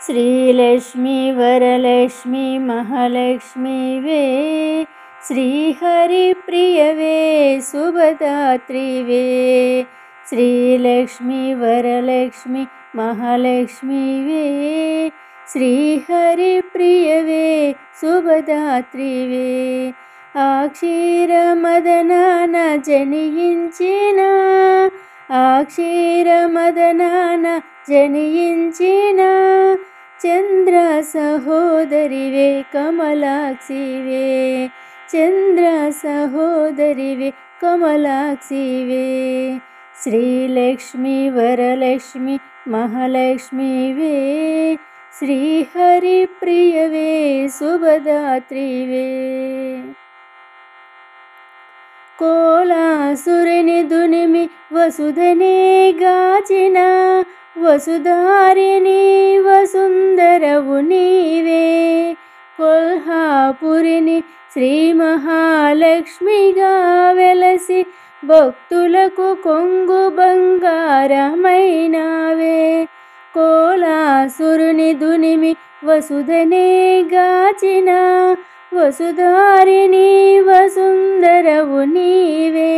श्रीलक्ष्मी वरलक्ष्मी महालक्ष्मी वे श्रीहरिप्रिय वे शुभदात्री वे श्रीलक्ष्मी वरलक्ष्मी महालक्ष्मी वे श्रीहरिप्रिय वे शुभदात्री वे अक्षीरमदनान जनिंचिन अक्षीरमदनान जनिंचिन चंद्र सहोदरी वे कमलाक्षी वे चंद्र सहोदरी वे कमलाक्षी वे श्रीलक्ष्मी वरलक्ष्मी महालक्ष्मी वे श्रीहरिप्रिय वे शुभदात्री वे कोलासुरनि दुनिमि वसुधने गाचिन वसुधारिणी वसुंदरवु नीवे कोल्हापुरिनि श्री महालक्ष्मिगा वेलसी भक्तुలకు కొంగు బంగారమైనవే కోలాసురుని దునిమి వసుధనే గాచిన వసుధారిణి వసుందరవు నీవే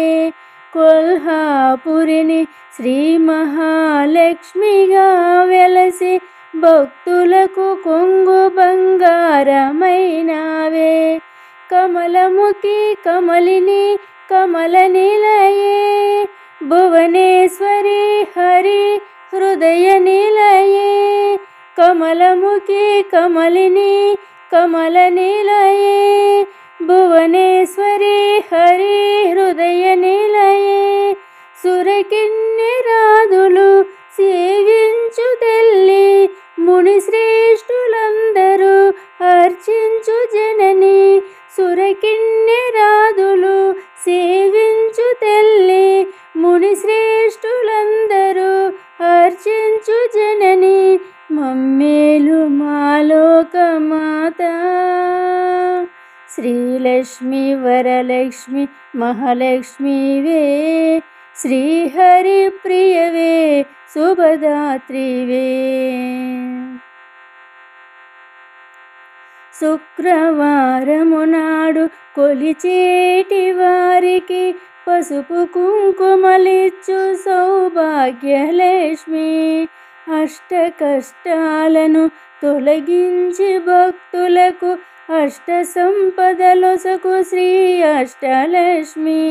కొల్హాపురిని శ్రీ మహాలక్ష్మిగా వెలసి భక్తులకు కొంగు బంగారమైనవే కమలముఖి కమలిని कमल निलये भुवनेश्वरी हरि हृदय निलये कमलमुखी कमलिनी कमल निलये भुवनेश्वरी हरि हृदय निलये सुरकिन्निरादुलु సేవించు తల్లి ముని శ్రేష్ఠులందరూ అర్చించు జనని సురకిన్నెరాదులు సేవించు తల్లి ముని శ్రేష్ఠులందరూ అర్చించు జనని మమ్మేలు మాలోక మాత శ్రీలక్ష్మి వరలక్ష్మి మహాలక్ష్మి వే श्रीहरिप्रिय वे शुभदात्री वे शुक्रवारमु नाडु कोलिचेटी वारिकी पसुपु कुंकुमलिच्चु सौभाग्यलक्ष्मी अष्ट कष्टाలను తొలగించి భక్తులకు అష్ట సంపదలొసగు శ్రీ అష్టలక్ష్మి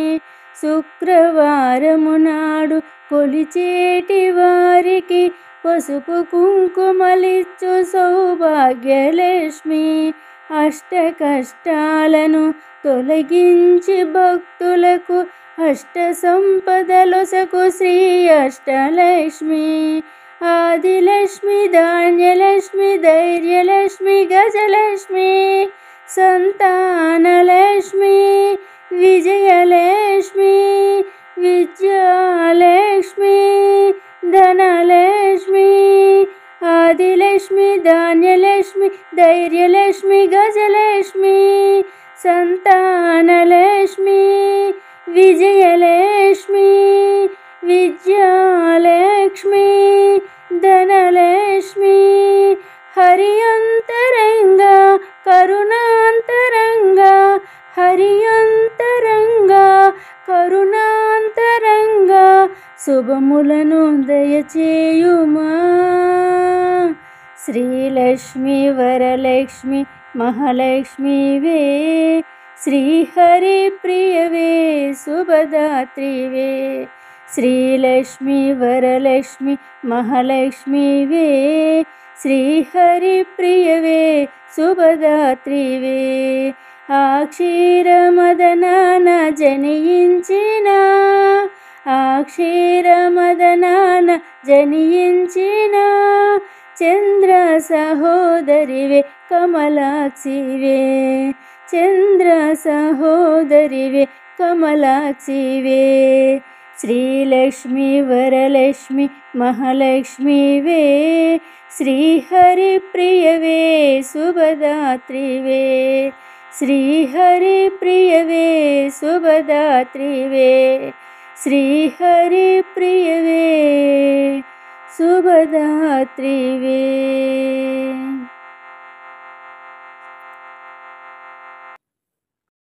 శుక్రవారము నాడు కొలిచేటి వారికి పసుపు కుంకుమలిచ్చు సౌభాగ్యలక్ష్మి అష్ట కష్టాలను తొలగించి భక్తులకు అష్ట సంపదలొసగు శ్రీ అష్టలక్ష్మి ఆదిలక్ష్మి ధాన్యలక్ష్మి ధైర్యలక్ష్మి గజలక్ష్మి సంతానలక్ష్మి विजयलक्ष्मी विद्यालक्ष्मी धनलक्ष्मी आदिलक्ष्मी धान्यलक्ष्मी धैर्यलक्ष्मी गजलक्ष्मी संतानलक्ष्मी विजयलक्ष्मी विद्यालक्ष्मी धनलक्ष्मी हरि अंतरंगा करुणांतरंगा हरि अंतरंगा करुणांतरंगा शुभमुలను దయచేయుమా श्रीलक्ष्मी वरलक्ष्मी महालक्ष्मी वे श्रीहरिप्रिय वे शुभदात्री वे श्रीलक्ष्मी वरलक्ष्मी महालक्ष्मी वे श्रीहरिप्रिय वे शुभदात्री वे అక్షీరమదనాన జనించిన అక్షీరమదనాన జనించిన చంద్ర సహోదరివే కమలాక్షివే చంద్ర సహోదరివే కమలాక్షివే श्रीलक्ष्मी वरलक्ष्मी महालक्ष्मी वे श्रीहरिप्रिय वे शुभदात्री वे श्रीहरिप्रिय वे शुभदात्री वे श्रीहरिप्रिय वे शुभदात्री वे।